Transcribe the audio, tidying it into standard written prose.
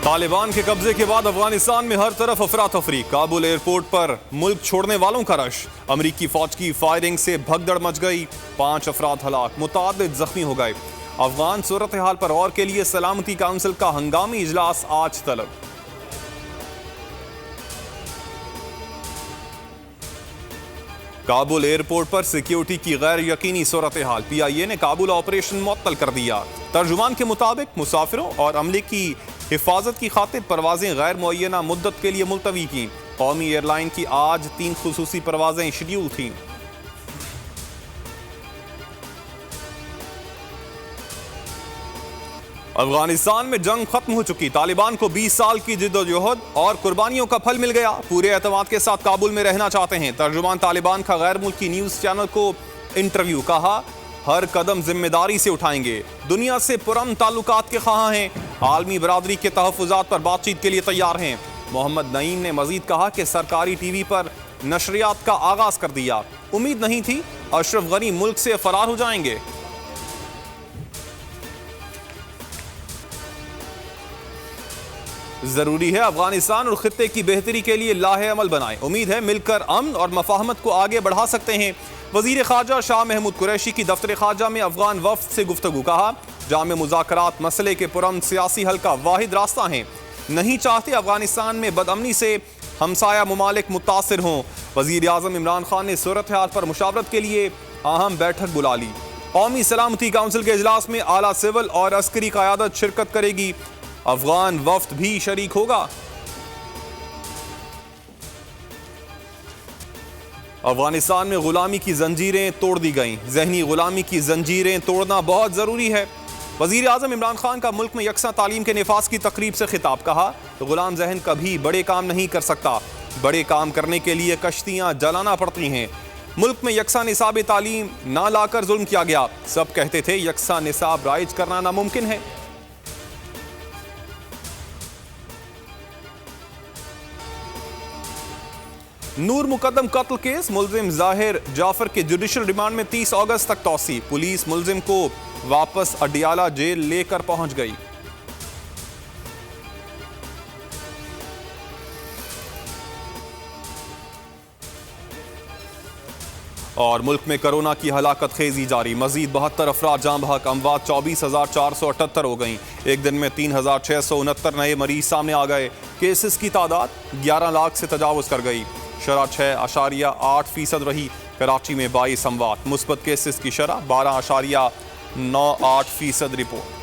तालिबान के कब्जे के बाद अफगानिस्तान में हर तरफ अफरा तफरी। काबुल एयरपोर्ट पर मुल्क छोड़ने वालों का रश। अमरीकी फौज की फायरिंग से भगदड़ मच गई। 5 अफराद हलाक, मुतादिद जख्मी हो गए। अफगान सूरत हाल पर गौर के लिए सलामती काउंसिल का हंगामी इजलास आज तलब। काबुल एयरपोर्ट पर सिक्योरिटी की गैर यकीनी सूरत हाल। PIA ने काबुल ऑपरेशन मुअत्तल कर दिया। तर्जुमान के मुताबिक मुसाफिरों और अमले की हिफाजत की खातिर परवाजें गैर मुअय्यना मुद्दत के लिए मुलतवी की। कौमी एयरलाइन की आज 3 खुसूसी परवाजें शेड्यूल थीं। अफगानिस्तान में जंग खत्म हो चुकी। तालिबान को 20 साल की जिद्दोजहद और कुर्बानियों का फल मिल गया। पूरे एतमाद के साथ काबुल में रहना चाहते हैं। तर्जुमान तालिबान का गैर मुल्की न्यूज चैनल को इंटरव्यू। कहा, हर कदम जिम्मेदारी से उठाएंगे। दुनिया से पुरअमन ताल्लुकात के ख्वाह हैं। आलमी बरादरी के तहफ़्फ़ुज़ात पर बातचीत के लिए तैयार हैं। मोहम्मद नईम ने मजीद कहा कि सरकारी TV पर नशरियात का आगाज कर दिया। उम्मीद नहीं थी अशरफ गनी मुल्क से फरार हो जाएंगे। जरूरी है अफगानिस्तान और खित्ते की बेहतरी के लिए लाहे अमल बनाए। उम्मीद है मिलकर अमन और मफाहमत को आगे बढ़ा सकते हैं। वजीर खारजा शाह महमूद कुरैशी की दफ्तर खारजा में अफगान वफ्द से गुफ्तगू। कहा, जामे मुज़ाकरात मसले के पुरअमन सियासी हल का वाहिद रास्ता है। नहीं चाहते अफगानिस्तान में बदअमनी से हमसाया ममालिक मुतासिर हों। वजीर आज़म इमरान खान ने सूरत हाल पर मुशावरत के लिए अहम बैठक बुला ली। कौमी सलामती काउंसिल के इजलास में आला सिविल और अस्करी क़यादत शिरकत करेगी। अफगान वफ्द भी शरीक होगा। अफगानिस्तान में गुलामी की जंजीरें तोड़ दी गईं। जहनी गुलामी की जंजीरें तोड़ना बहुत जरूरी है। वजीर आज़म इमरान खान का मुल्क में यकसा तालीम के निफाज की तकरीब से खिताब। कहा, तो गुलाम जहन कभी बड़े काम नहीं कर सकता। बड़े काम करने के लिए कश्तियां जलाना पड़ती हैं। मुल्क में यकसा निसाब तालीम ना लाकर जुल्म किया गया। सब कहते थे यकसा निसाब राइज करना नामुमकिन है। नूर मुकद्दम कत्ल केस मुलजिम जाहिर जाफर के जुडिशल रिमांड में 30 अगस्त तक तौसी। पुलिस मुलजिम को वापस अडियाला जेल लेकर पहुंच गई। और मुल्क में कोरोना की हलाकत खेजी जारी। मजीद 72 अफराद जाँ बहक। अमवात 24,478 हो गई। एक दिन में 3,669 नए मरीज सामने आ गए। केसेस की तादाद 11 लाख से तजावुज कर गई। शरह 6.8% रही। कराची में 22 अमवात। मुस्बत केसेस की शरह 12.98% रिपोर्ट।